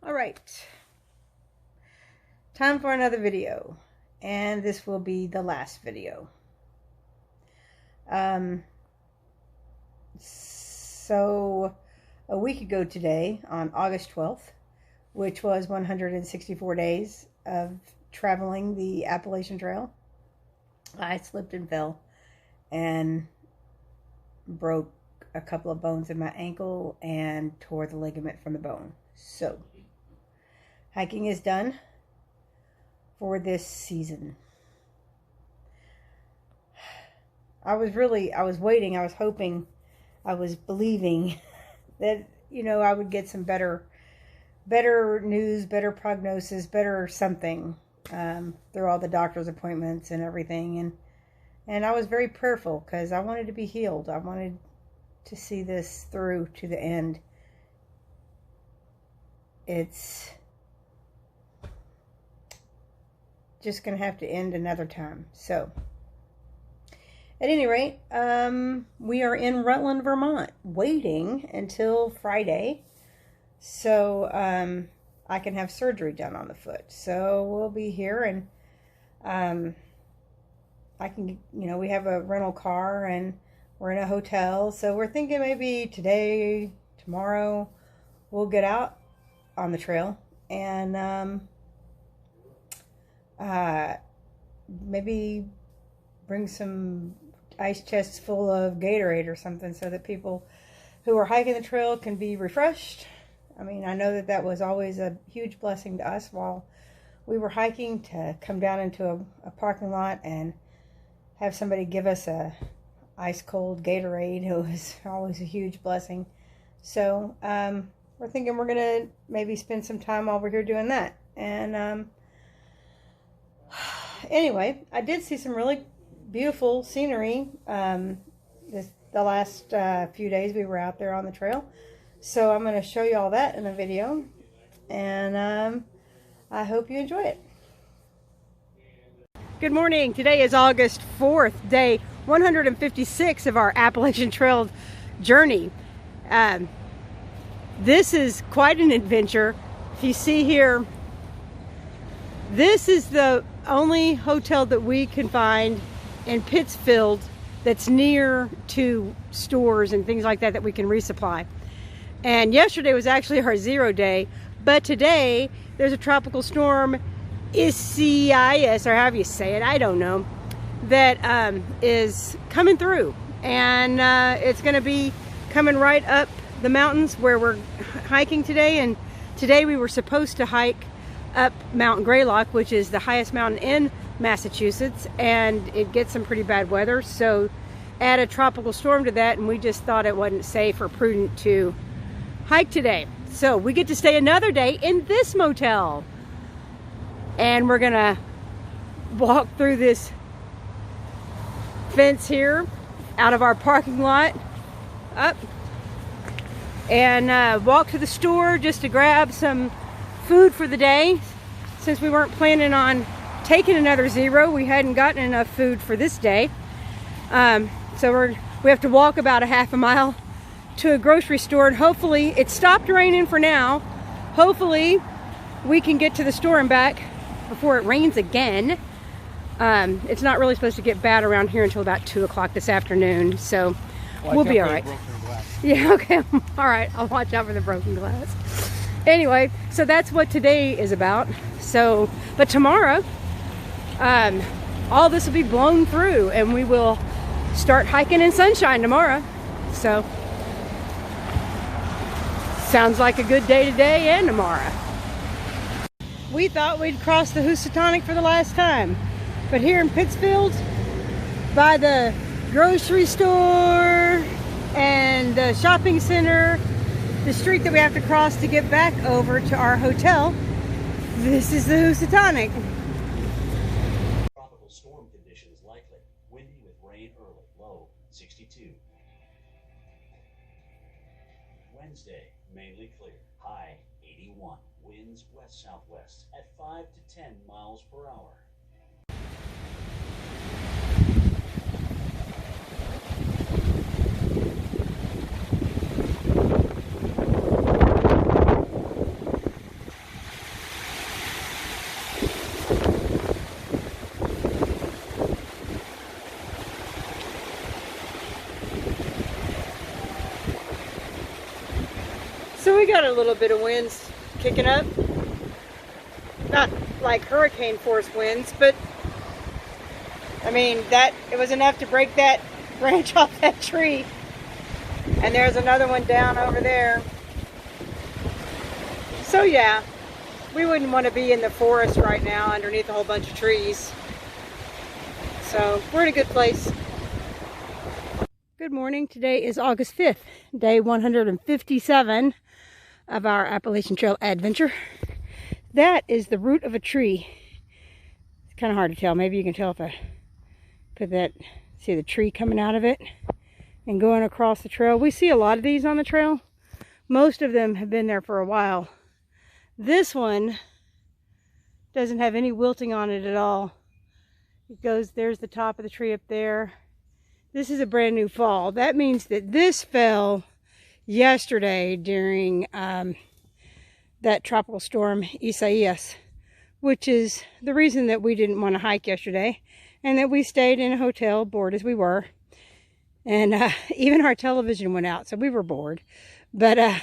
Alright, time for another video, and this will be the last video. So a week ago today, on August 12th, which was 164 days of traveling the Appalachian Trail, I slipped and fell and broke a couple of bones in my ankle and tore the ligament from the bone. So hiking is done for this season. I was waiting, I was hoping, I was believing that, I would get some better news, better prognosis, better something through all the doctor's appointments and everything. And I was very prayerful because I wanted to be healed. I wanted to see this through to the end. It's just going to have to end another time. So, at any rate, we are in Rutland, Vermont, waiting until Friday so I can have surgery done on the foot. So we'll be here, and I can, we have a rental car and we're in a hotel. So we're thinking maybe today, tomorrow, we'll get out on the trail and maybe bring some ice chests full of Gatorade or something so that people who are hiking the trail can be refreshed. I mean, I know that was always a huge blessing to us while we were hiking, to come down into a parking lot and have somebody give us a ice cold Gatorade. It was always a huge blessing. So we're thinking we're gonna maybe spend some time while we're here doing that. And anyway, I did see some really beautiful scenery the last few days we were out there on the trail. So I'm going to show you all that in a video, and I hope you enjoy it. Good morning. Today is August 4th, day 156 of our Appalachian Trail journey. This is quite an adventure. If you see here, this is the only hotel that we can find in Pittsfield that's near to stores and things like that we can resupply. And yesterday was actually our 0 day, but today there's a tropical storm, Isaias, or however you say it, I don't know, that is coming through, and it's going to be coming right up the mountains where we're hiking today. And today we were supposed to hike up Mount Greylock, which is the highest mountain in Massachusetts, and it gets some pretty bad weather. So add a tropical storm to that, and we just thought it wasn't safe or prudent to hike today. So we get to stay another day in this motel, and we're gonna walk through this fence here out of our parking lot up and walk to the store just to grab some food for the day. Since we weren't planning on taking another 0, we hadn't gotten enough food for this day. So we have to walk about a half a mile to a grocery store, and hopefully it stopped raining for now. Hopefully we can get to the store and back before it rains again. It's not really supposed to get bad around here until about 2 o'clock this afternoon, so we'll be all right. Yeah, okay. All right, I'll watch out for the broken glass. Anyway, so that's what today is about. So, but tomorrow, all this will be blown through, and we will start hiking in sunshine tomorrow. So, sounds like a good day today and tomorrow. We thought we'd cross the Housatonic for the last time, but here in Pittsfield, by the grocery store and the shopping center, the street that we have to cross to get back over to our hotel, this is the Housatonic. Tropical storm conditions likely. Windy with rain early. Low 62. Wednesday, mainly clear. High 81. Winds west-southwest at 5 to 10 miles per hour. little bit of winds kicking up. Not like hurricane force winds, but I mean, it was enough to break that branch off that tree. And there's another one down over there. So yeah, we wouldn't want to be in the forest right now underneath a whole bunch of trees. So we're in a good place. Good morning. Today is August 5th, day 157 of our Appalachian Trail adventure. That is the root of a tree. It's kind of hard to tell. Maybe you can tell if I put that, see the tree coming out of it and going across the trail. We see a lot of these on the trail. Most of them have been there for a while. This one doesn't have any wilting on it at all. It goes, there's the top of the tree up there. This is a brand new fall. That means that this fell yesterday during that tropical storm Isaias, which is the reason that we didn't want to hike yesterday and that we stayed in a hotel, bored as we were. And even our television went out, so we were bored. But it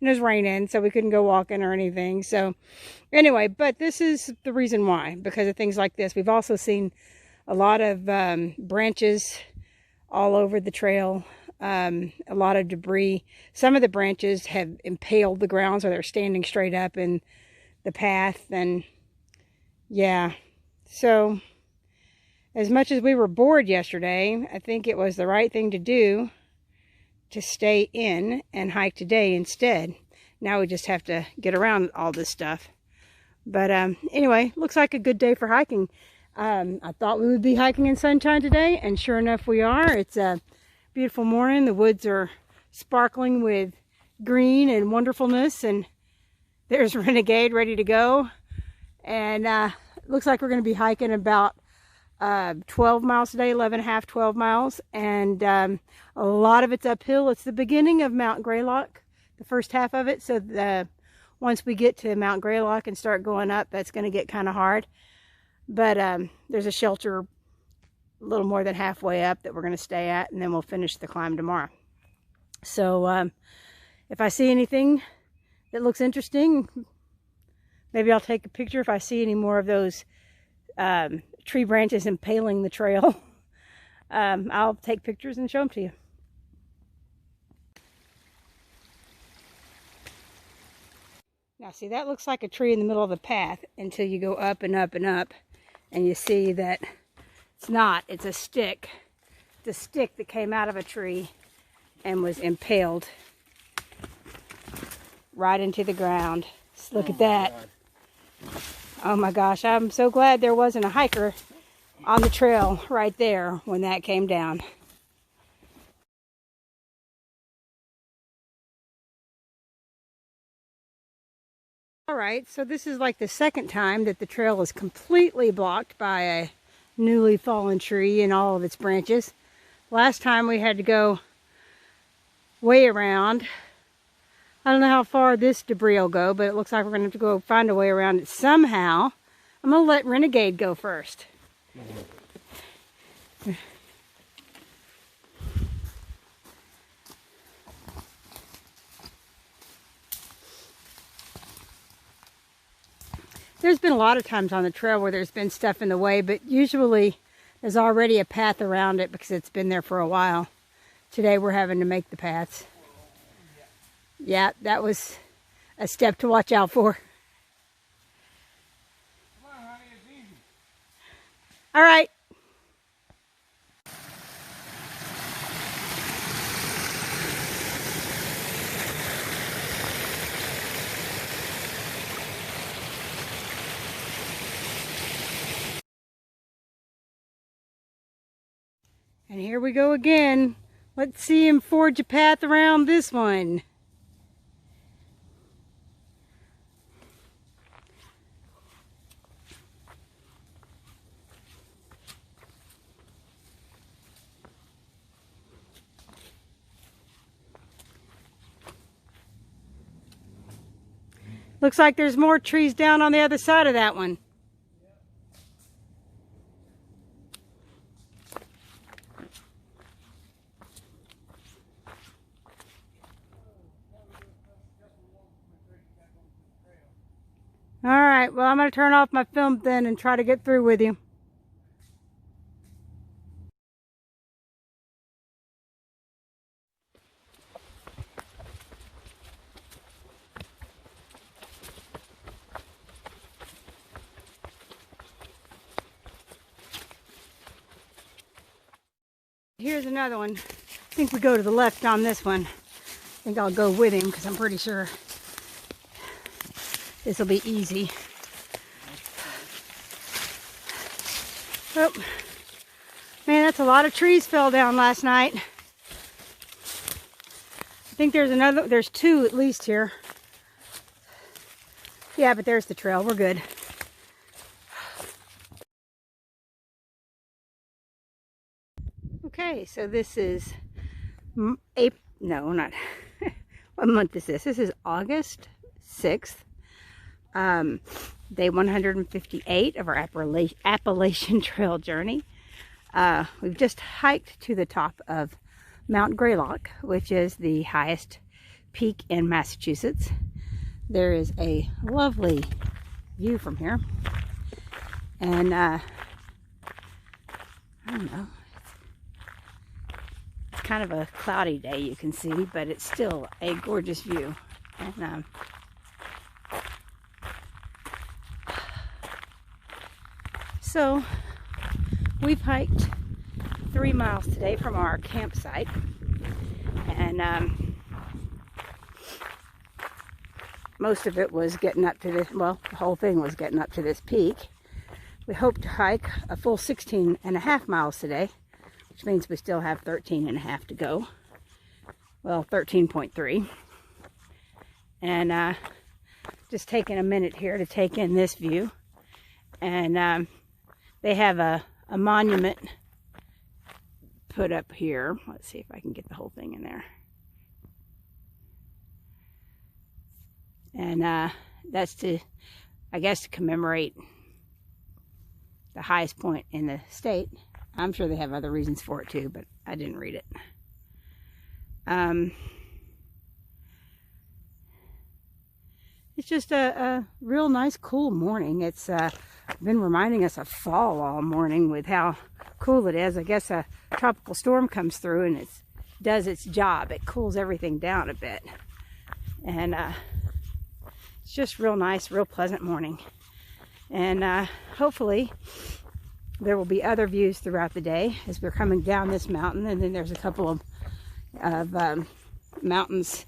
was raining, so we couldn't go walking or anything. So anyway, but this is the reason why, because of things like this. We've also seen a lot of branches all over the trail, a lot of debris. Some of the branches have impaled the ground, so they're standing straight up in the path. And yeah, so as much as we were bored yesterday, I think it was the right thing to do to stay in and hike today instead. Now we just have to get around all this stuff. But anyway, looks like a good day for hiking. I thought we would be hiking in sunshine today, and sure enough we are. It's a beautiful morning. The woods are sparkling with green and wonderfulness, and there's Renegade ready to go. And looks like we're going to be hiking about 12 miles today, 11.5, 12 miles, and a lot of it's uphill. It's the beginning of Mount Greylock, the first half of it. So once we get to Mount Greylock and start going up, that's going to get kind of hard. But there's a shelter a little more than halfway up that we're going to stay at, and then we'll finish the climb tomorrow. So if I see anything that looks interesting, maybe I'll take a picture if I see any more of those tree branches impaling the trail. I'll take pictures and show them to you. Now see, that looks like a tree in the middle of the path until you go up and up and up, and you see that it's not. It's a stick. It's a stick that came out of a tree and was impaled right into the ground. Just look at that. God. Oh my gosh, I'm so glad there wasn't a hiker on the trail right there when that came down. Alright, so this is like the second time that the trail is completely blocked by a newly fallen tree and all of its branches. Last time we had to go way around. I don't know how far this debris will go, but it looks like we're going to have to go find a way around it somehow. I'm going to let Renegade go first. There's been a lot of times on the trail where there's been stuff in the way, but usually there's already a path around it because it's been there for a while. Today we're having to make the paths. Yeah, that was a step to watch out for. Come on, honey, it's easy. All right. And here we go again. Let's see him forge a path around this one. Looks like there's more trees down on the other side of that one. All right, well, I'm going to turn off my film then and try to get through with you. Here's another one. I think we go to the left on this one. I think I'll go with him because I'm pretty sure this will be easy. Oh, man, that's a lot of trees fell down last night. I think there's two at least here. Yeah, but there's the trail. We're good. Okay, so this is April. No, not. What month is this? This is August 6th. Day 158 of our Appalachian Trail journey. We've just hiked to the top of Mount Greylock, which is the highest peak in Massachusetts. There is a lovely view from here. And I don't know. It's kind of a cloudy day, you can see, but it's still a gorgeous view. And so we've hiked 3 miles today from our campsite, and most of it was getting up to this, well, the whole thing was getting up to this peak. We hope to hike a full 16.5 miles today, which means we still have 13.5 to go. Well, 13.3. And just taking a minute here to take in this view. And they have a monument put up here. Let's see if I can get the whole thing in there. And that's to, I guess, to commemorate the highest point in the state. I'm sure they have other reasons for it too, but I didn't read it. It's just a real nice, cool morning. It's been reminding us of fall all morning with how cool it is. I guess a tropical storm comes through and it does its job. It cools everything down a bit. And it's just real nice, real pleasant morning. And hopefully there will be other views throughout the day as we're coming down this mountain. And then there's a couple of mountains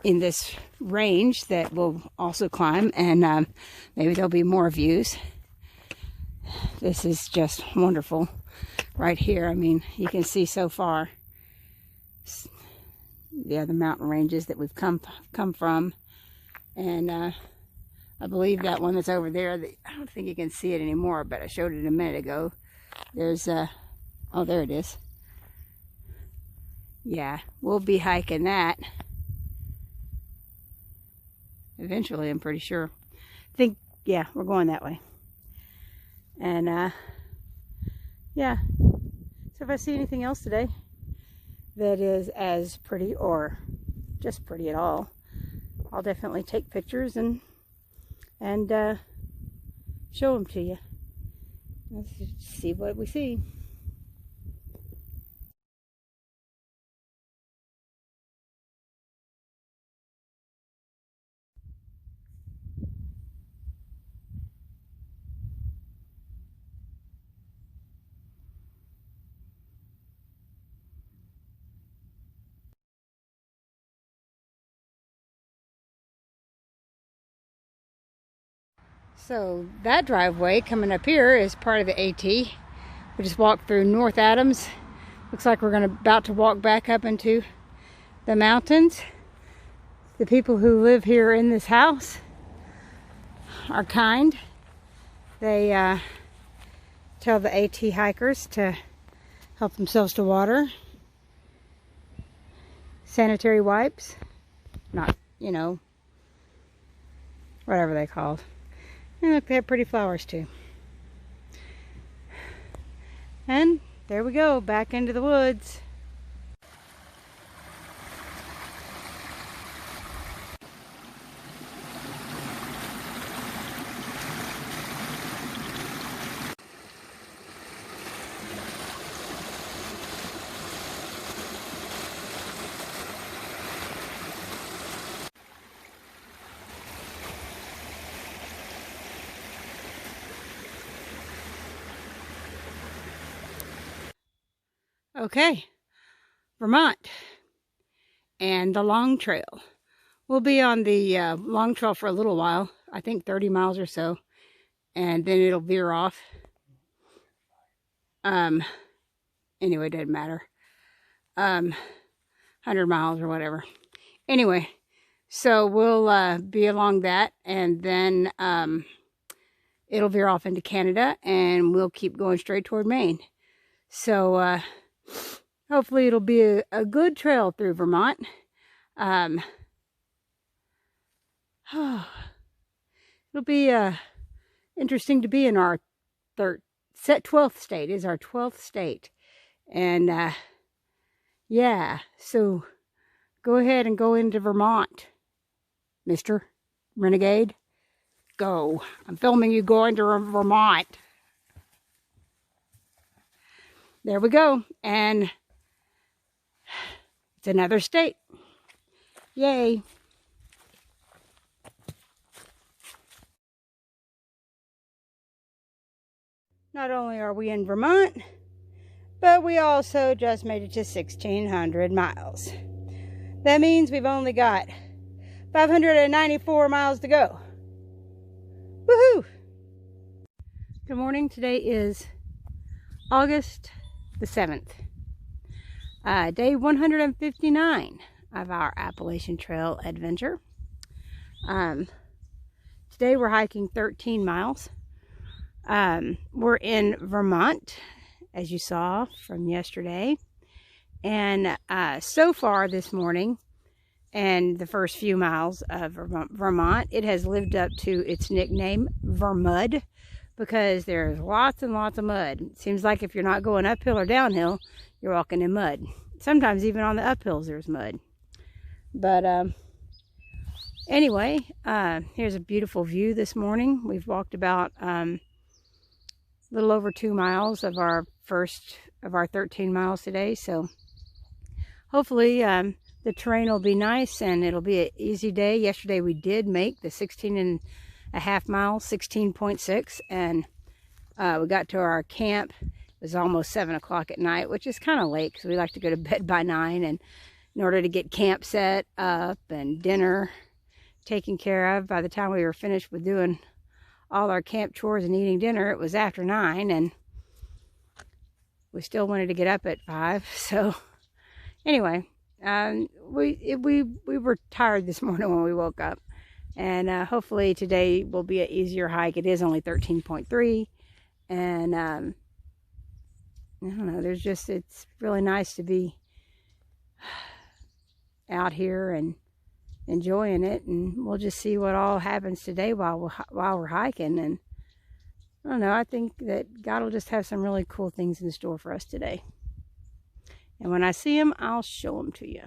in this range that we'll also climb, and maybe there'll be more views. This is just wonderful right here. I mean, you can see so far the other mountain ranges that we've come from, and I believe that one that's over there, I don't think you can see it anymore, but I showed it a minute ago. There's oh, there it is. Yeah, we'll be hiking that eventually, I'm pretty sure. Yeah, we're going that way. And yeah, so if I see anything else today that is as pretty or just pretty at all, I'll definitely take pictures and show them to you. Let's see what we see. So that driveway coming up here is part of the AT. We just walked through North Adams. Looks like we're about to walk back up into the mountains. The people who live here in this house are kind. They tell the AT hikers to help themselves to water. Sanitary wipes. Not, you know, whatever they called. And look, they have pretty flowers too. And there we go, back into the woods. Okay, Vermont and the long trail. We'll be on the long trail for a little while, I think 30 miles or so, and then it'll veer off. Anyway, it doesn't matter. 100 miles or whatever. Anyway, so we'll be along that, and then it'll veer off into Canada, and we'll keep going straight toward Maine. So hopefully it'll be a good trail through Vermont. It'll be interesting to be in our 12th state. Is our 12th state. And yeah, so go ahead and go into Vermont, Mr. Renegade. Go. I'm filming you going to Vermont. There we go. And it's another state. Yay. Not only are we in Vermont, but we also just made it to 1,600 miles. That means we've only got 594 miles to go. Woohoo! Good morning. Today is August the 7th. Day 159 of our Appalachian Trail adventure. Today we're hiking 13 miles. We're in Vermont, as you saw from yesterday. And so far this morning, and the first few miles of Vermont, it has lived up to its nickname, Vermud, because there's lots and lots of mud. It seems like if you're not going uphill or downhill, you're walking in mud. Sometimes even on the uphills there's mud. But anyway, here's a beautiful view this morning. We've walked about a little over 2 miles of our 13 miles today, so hopefully the terrain will be nice and it'll be an easy day. Yesterday we did make the 16.5 miles, 16.6, and we got to our camp. It was almost 7 o'clock at night, which is kind of late because we like to go to bed by 9, and in order to get camp set up and dinner taken care of, by the time we were finished with doing all our camp chores and eating dinner, it was after 9, and we still wanted to get up at 5. So anyway, we were tired this morning when we woke up, and hopefully today will be an easier hike. It is only 13.3, and I don't know, it's really nice to be out here and enjoying it, and we'll just see what all happens today while we're hiking. And I don't know, I think that God will just have some really cool things in store for us today. And when I see them, I'll show them to you.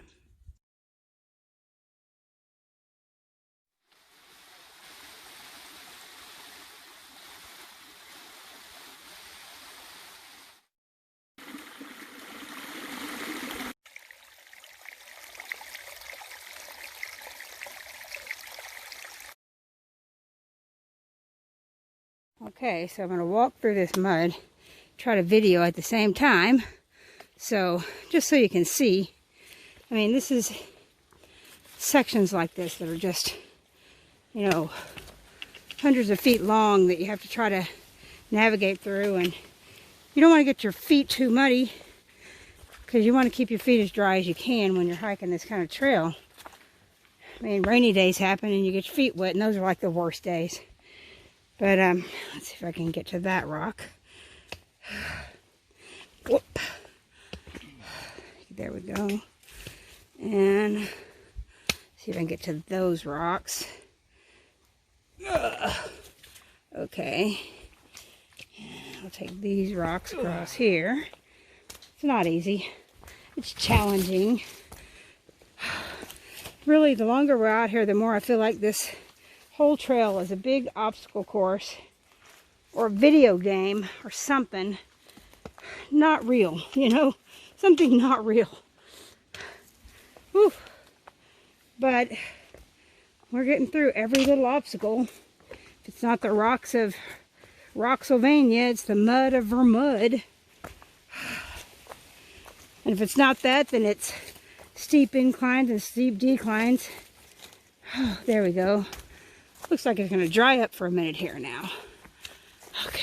Okay, so I'm going to walk through this mud, try to video at the same time. So, just so you can see, I mean, this is sections like this that are just, you know, hundreds of feet long that you have to try to navigate through. And you don't want to get your feet too muddy, because you want to keep your feet as dry as you can when you're hiking this kind of trail. I mean, rainy days happen and you get your feet wet, and those are like the worst days. But let's see if I can get to that rock. Whoop. There we go. And see if I can get to those rocks. Okay. I'll take these rocks across here. It's not easy. It's challenging. Really, the longer we're out here, the more I feel like this whole trail is a big obstacle course or a video game or something not real, you know, something not real. Whew. But we're getting through every little obstacle. If it's not the rocks of Rocksylvania, it's the mud of Vermud. And if it's not that, then it's steep inclines and steep declines. Oh, there we go. Looks like it's going to dry up for a minute here now. Okay.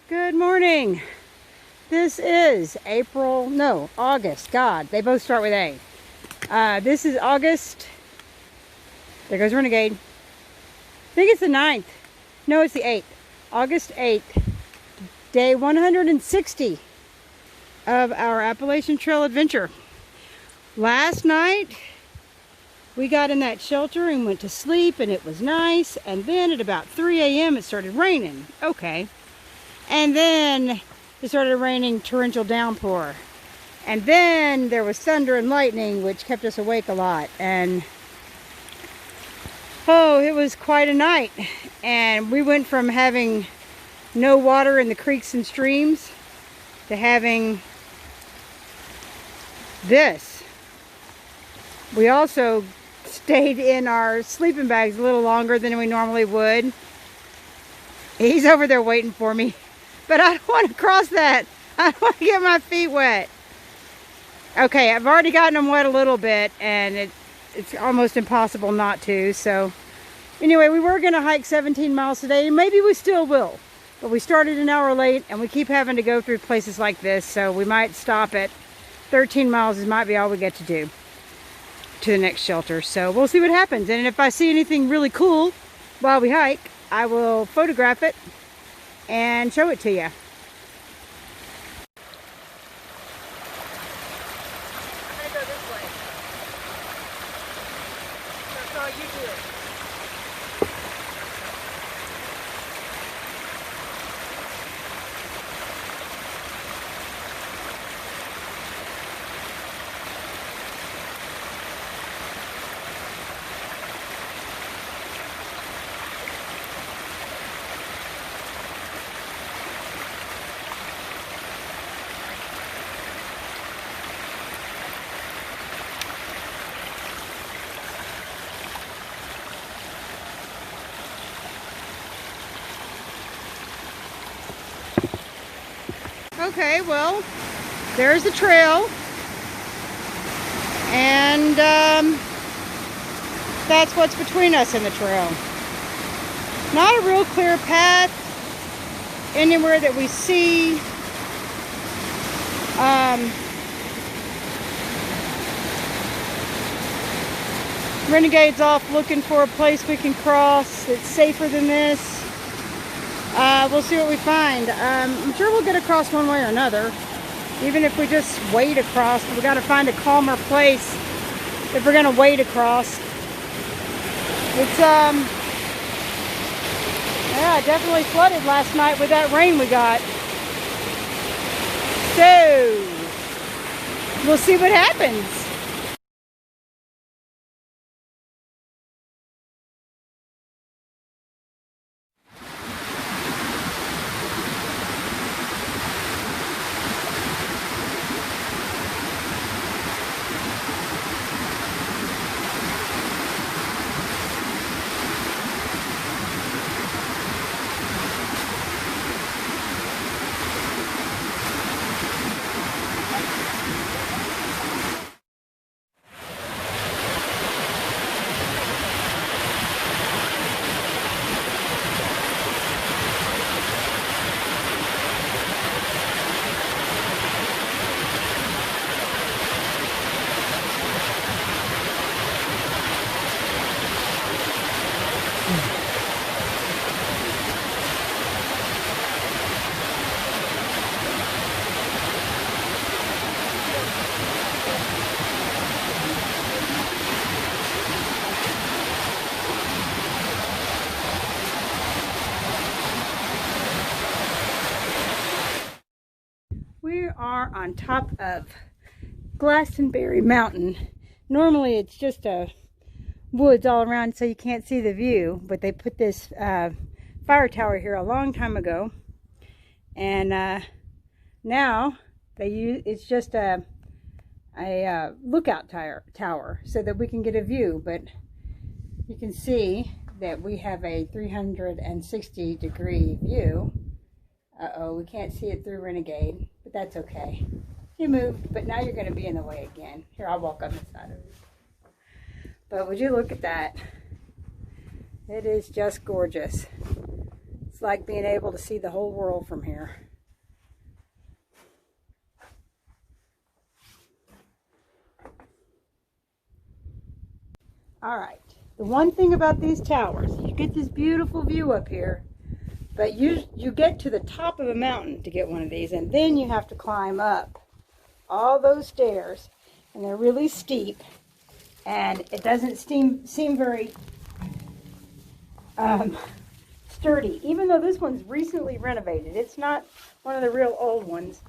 Good morning. This is August. God, they both start with A. This is August. There goes Renegade. I think it's the 9th. No, it's the 8th. August 8th. Day 160 of our Appalachian Trail adventure. Last night, we got in that shelter and went to sleep, and it was nice. And then at about 3 a.m. it started raining. Okay. And then it started raining torrential downpour. And then there was thunder and lightning, which kept us awake a lot. And oh, it was quite a night. And we went from having no water in the creeks and streams to having this. We also stayed in our sleeping bags a little longer than we normally would. He's over there waiting for me. But I don't want to cross that. I don't want to get my feet wet. Okay, I've already gotten them wet a little bit, and it's almost impossible not to. So anyway, we were going to hike 17 miles today. Maybe we still will. But we started an hour late, and we keep having to go through places like this. So we might stop at 13 miles. This might be all we get to do to the next shelter. So we'll see what happens. And if I see anything really cool while we hike, I will photograph it and show it to you. I'm gonna go this way. That's all you do. Okay, well, there's the trail, and that's what's between us and the trail. Not a real clear path anywhere that we see. Renegade's off looking for a place we can cross that's safer than this. We'll see what we find. I'm sure we'll get across one way or another. Even if we just wade across, we got to find a calmer place if we're going to wade across. It's, yeah, definitely flooded last night with that rain we got. So, we'll see what happens. We are on top of Glastonbury Mountain. Normally it's just a woods all around so you can't see the view, but they put this fire tower here a long time ago, and now it's just a lookout tower so that we can get a view. But you can see that we have a 360-degree view. Uh-oh, we can't see it through Renegade, but that's okay. You moved, but now you're going to be in the way again. Here, I'll walk on the side of it. But would you look at that? It is just gorgeous. It's like being able to see the whole world from here. All right. The one thing about these towers, you get this beautiful view up here, but you get to the top of a mountain to get one of these, and then you have to climb up all those stairs, and they're really steep, and it doesn't seem very sturdy, even though this one's recently renovated. It's not one of the real old ones.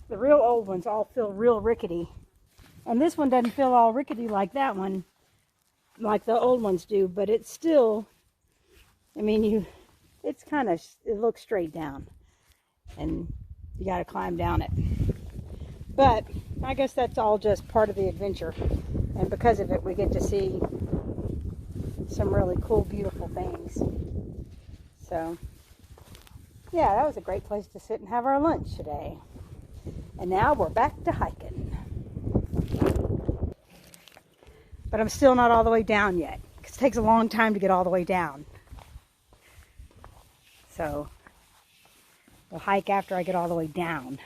The real old ones all feel real rickety, and this one doesn't feel all rickety like that one, like the old ones do, but it's still, I mean, it looks straight down, and you got to climb down it. But I guess that's all just part of the adventure, and because of it, we get to see some really cool, beautiful things. So, yeah, that was a great place to sit and have our lunch today. And now we're back to hiking. But I'm still not all the way down yet, because it takes a long time to get all the way down. So we'll hike after I get all the way down.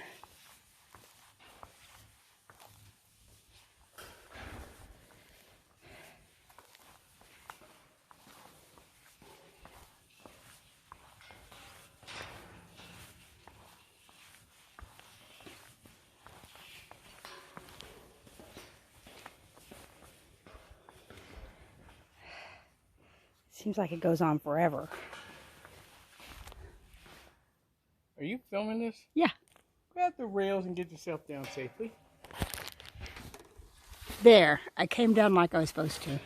Seems like it goes on forever. Are you filming this? Yeah. Grab the rails and get yourself down safely. There, I came down like I was supposed to.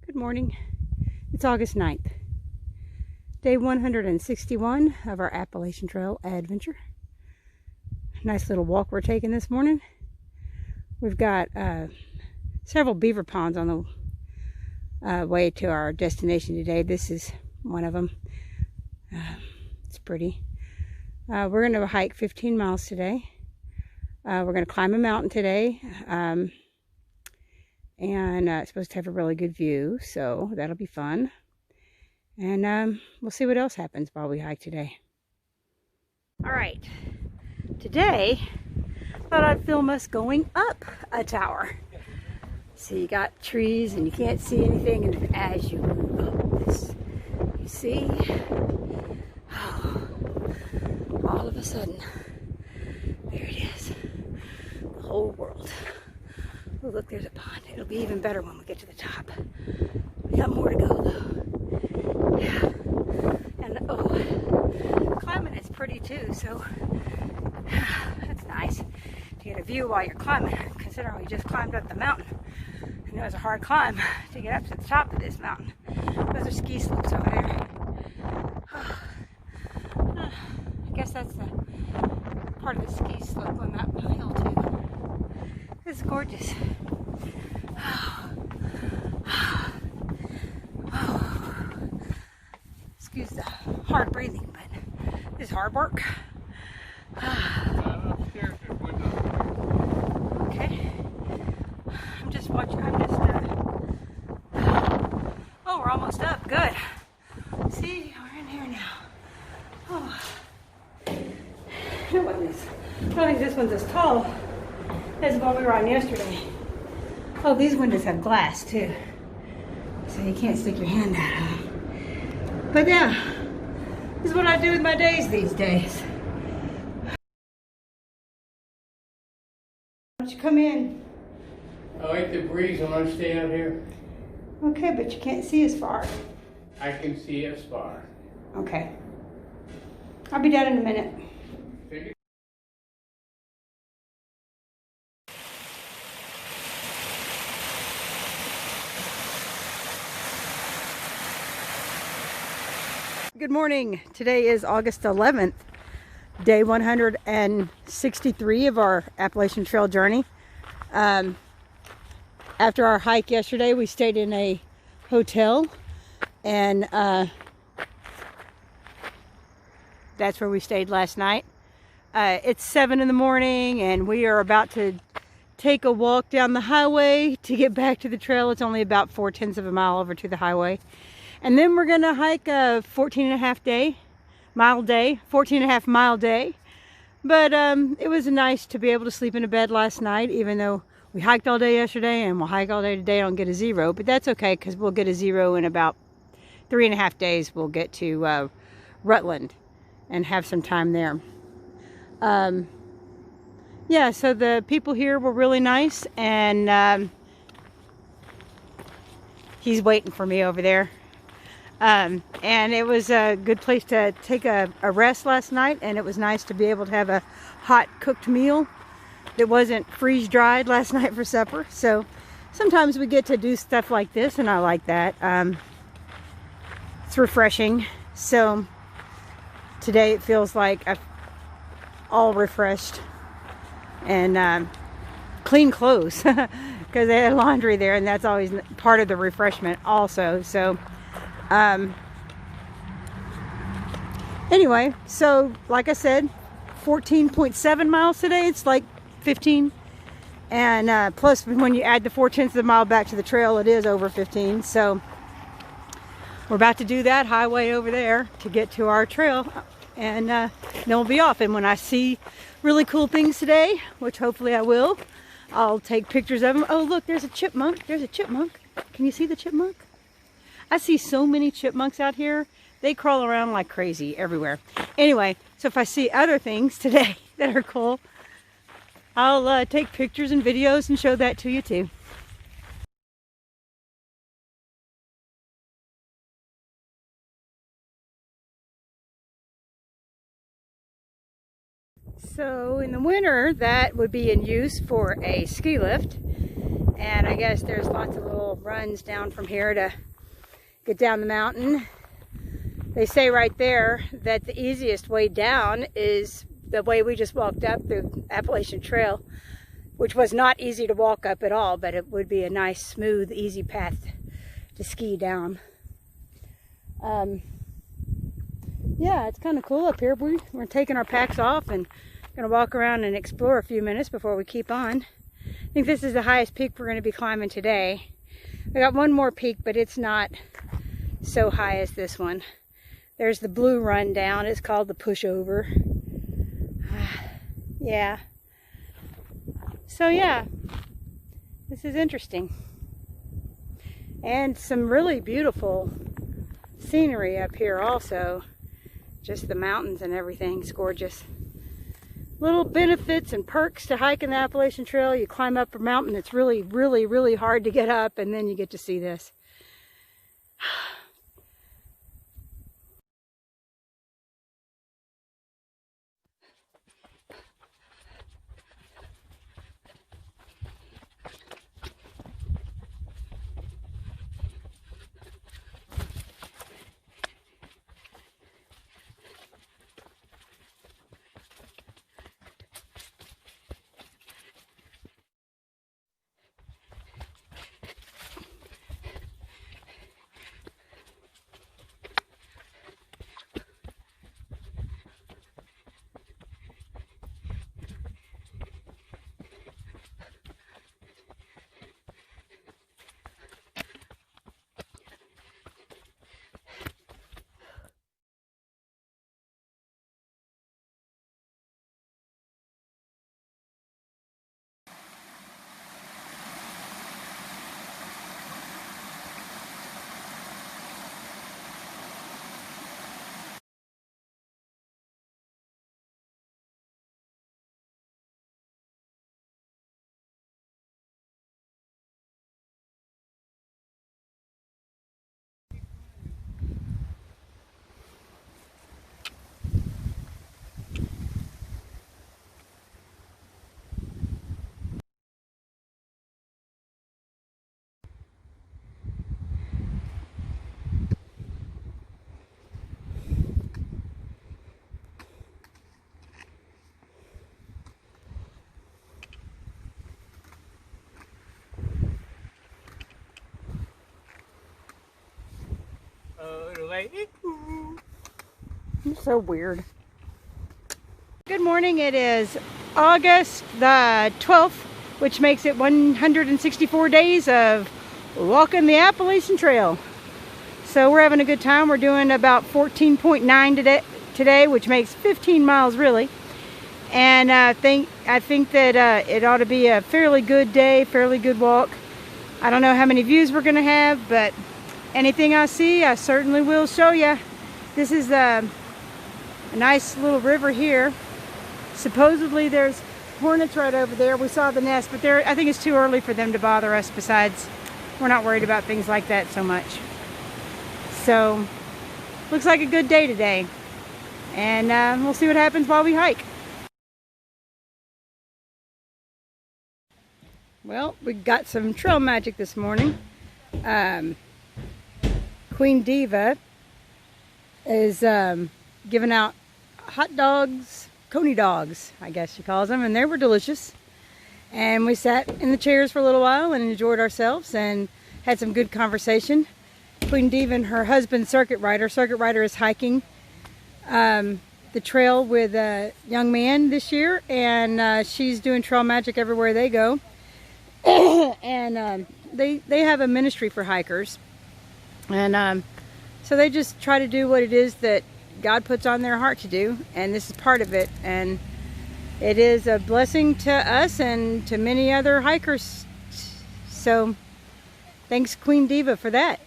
Good morning. It's August 9th. Day 161 of our Appalachian Trail adventure. Nice little walk we're taking this morning. We've got several beaver ponds on the way to our destination today. This is one of them. It's pretty. We're going to hike 15 miles today. We're going to climb a mountain today. And it's supposed to have a really good view, so that'll be fun. And we'll see what else happens while we hike today. All right, today I thought I'd film us going up a tower. So you got trees and you can't see anything, and as you move up this, you see, all of a sudden, there it is, the whole world. Oh, look, there's a pond. It'll be even better when we get to the top. We got more to go, though. Yeah. And, climbing is pretty, too, so that's nice to get a view while you're climbing, considering we just climbed up the mountain. And it was a hard climb to get up to the top of this mountain. Those are ski slopes over there. I guess that's the part of the ski slope on that hill, too. It's gorgeous. Excuse the hard breathing, but this is hard work. Okay. I'm just watching. Oh, we're almost up. Good. See, we're in here now. Oh. I don't think this one's as tall as the one we were on yesterday. Oh, these windows have glass too, so you can't stick your hand out. But yeah, this is what I do with my days these days. Why don't you come in I like the breeze. I want to stay out here. Okay, but you can't see as far. I can see as far. Okay. I'll be down in a minute. Good morning. Today is August 11th, day 163 of our Appalachian Trail journey. After our hike yesterday, we stayed in a hotel, and that's where we stayed last night. It's 7 in the morning, and we are about to take a walk down the highway to get back to the trail. It's only about 4/10 of a mile over to the highway. And then we're gonna hike a 14 and a half mile day. But it was nice to be able to sleep in a bed last night, even though we hiked all day yesterday and we'll hike all day today. I don't get a zero, but that's okay because we'll get a zero in about 3.5 days. We'll get to Rutland and have some time there. Yeah, so the people here were really nice, and he's waiting for me over there. And it was a good place to take a rest last night, and it was nice to be able to have a hot cooked meal that wasn't freeze dried last night for supper. So sometimes we get to do stuff like this, and I like that. It's refreshing. So today it feels like I'm all refreshed and clean clothes because they had laundry there, and that's always part of the refreshment also. So anyway, so like I said, 14.7 miles today. It's like 15, and plus when you add the 4/10 of the mile back to the trail, it is over 15. So we're about to do that highway over there to get to our trail, and then we'll be off. And when I see really cool things today, which hopefully I will, I'll take pictures of them. Oh look, there's a chipmunk. There's a chipmunk. Can you see the chipmunk? I see so many chipmunks out here. They crawl around like crazy everywhere. Anyway, so if I see other things today that are cool, I'll take pictures and videos and show that to you too. So in the winter, that would be in use for a ski lift. And I guess there's lots of little runs down from here to get down the mountain. They say right there that the easiest way down is the way we just walked up through Appalachian Trail, which was not easy to walk up at all, but it would be a nice, smooth, easy path to ski down. Yeah, it's kind of cool up here. We're taking our packs off and gonna walk around and explore a few minutes before we keep on. I think this is the highest peak we're gonna be climbing today. We got one more peak, but it's not so high as this one. There's the blue run down. It's called the pushover. Yeah. So yeah, this is interesting. And some really beautiful scenery up here also. Just the mountains and everything's gorgeous. Little benefits and perks to hiking the Appalachian Trail. You climb up a mountain that's really, really, really hard to get up, and then you get to see this. like, You're so weird. Good morning. It is August the 12th, which makes it 164 days of walking the Appalachian Trail. So we're having a good time. We're doing about 14.9 today, which makes 15 miles really. And I think that it ought to be a fairly good day, fairly good walk. I don't know how many views we're going to have, but anything I see, I certainly will show you. This is a nice little river here. Supposedly there's hornets right over there. We saw the nest, but I think it's too early for them to bother us. Besides, we're not worried about things like that so much. So, looks like a good day today. And we'll see what happens while we hike. Well, we got some trail magic this morning. Queen Diva is giving out hot dogs, coney dogs, I guess she calls them, and they were delicious. And we sat in the chairs for a little while and enjoyed ourselves and had some good conversation. Queen Diva and her husband, Circuit Rider. Circuit Rider is hiking the trail with a young man this year, and she's doing trail magic everywhere they go. And they have a ministry for hikers, and so they just try to do what it is that God puts on their heart to do, and this is part of it, and it is a blessing to us and to many other hikers. So thanks, Queen Diva, for that.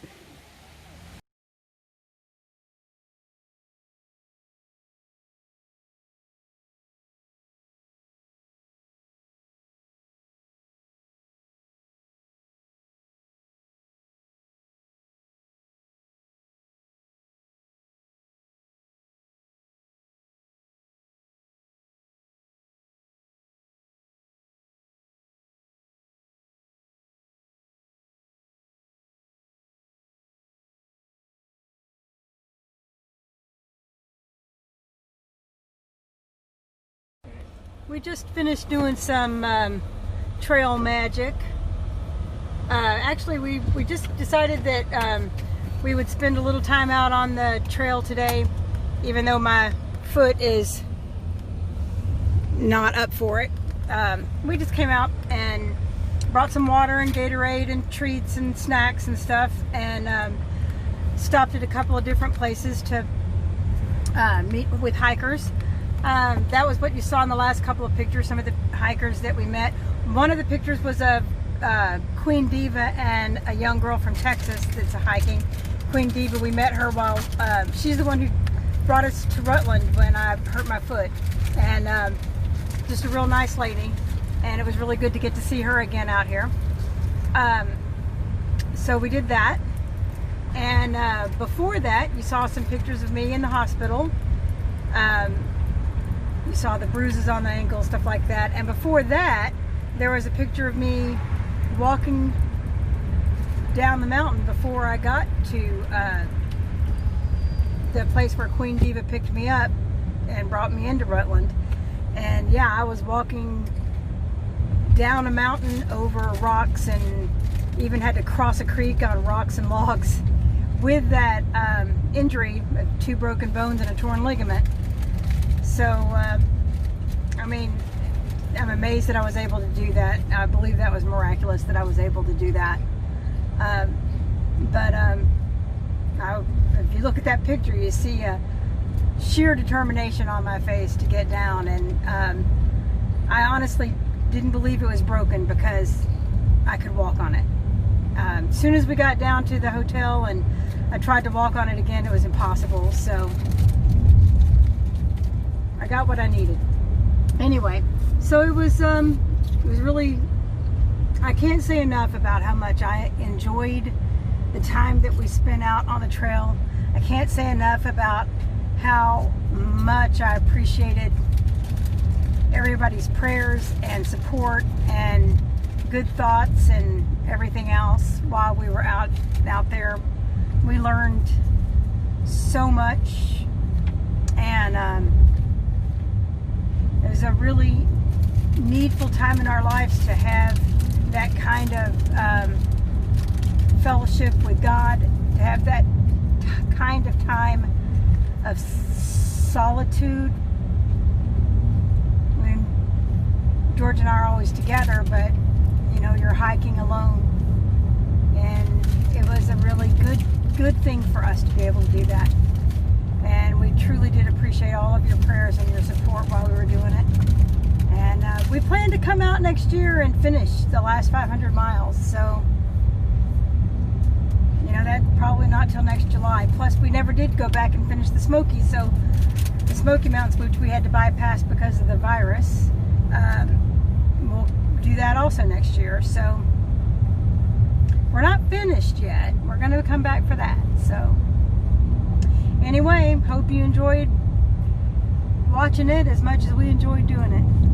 We just finished doing some trail magic. Actually, we just decided that we would spend a little time out on the trail today, even though my foot is not up for it. We just came out and brought some water and Gatorade and treats and snacks and stuff, and stopped at a couple of different places to meet with hikers. That was what you saw in the last couple of pictures, some of the hikers that we met. One of the pictures was of Queen Diva and a young girl from Texas that's hiking. Queen Diva, we met her while, she's the one who brought us to Rutland when I hurt my foot. And just a real nice lady. And it was really good to get to see her again out here. So we did that. And before that, you saw some pictures of me in the hospital. You saw the bruises on the ankle, stuff like that. And before that, there was a picture of me walking down the mountain before I got to the place where Queen Diva picked me up and brought me into Rutland. And yeah, I was walking down a mountain over rocks and even had to cross a creek on rocks and logs with that injury of 2 broken bones and a torn ligament. So, I mean, I'm amazed that I was able to do that. I believe that was miraculous that I was able to do that. If you look at that picture, you see a sheer determination on my face to get down. And I honestly didn't believe it was broken because I could walk on it. As soon as we got down to the hotel and I tried to walk on it again, it was impossible. So I got what I needed. Anyway, so it was really, I can't say enough about how much I enjoyed the time that we spent out on the trail. I can't say enough about how much I appreciated everybody's prayers and support and good thoughts and everything else while we were out there. We learned so much, and it was a really needful time in our lives to have that kind of fellowship with God, to have that kind of time of solitude. When George and I are always together, but you know, you're hiking alone, and it was a really good thing for us to be able to do that. And we truly did appreciate all of your prayers and your support while we were doing it. And we plan to come out next year and finish the last 500 miles. So, you know, that's probably not till next July. Plus, we never did go back and finish the Smokies. So, the Smoky Mountains, which we had to bypass because of the virus, we'll do that also next year. So, we're not finished yet. We're going to come back for that. So, anyway, hope you enjoyed watching it as much as we enjoyed doing it.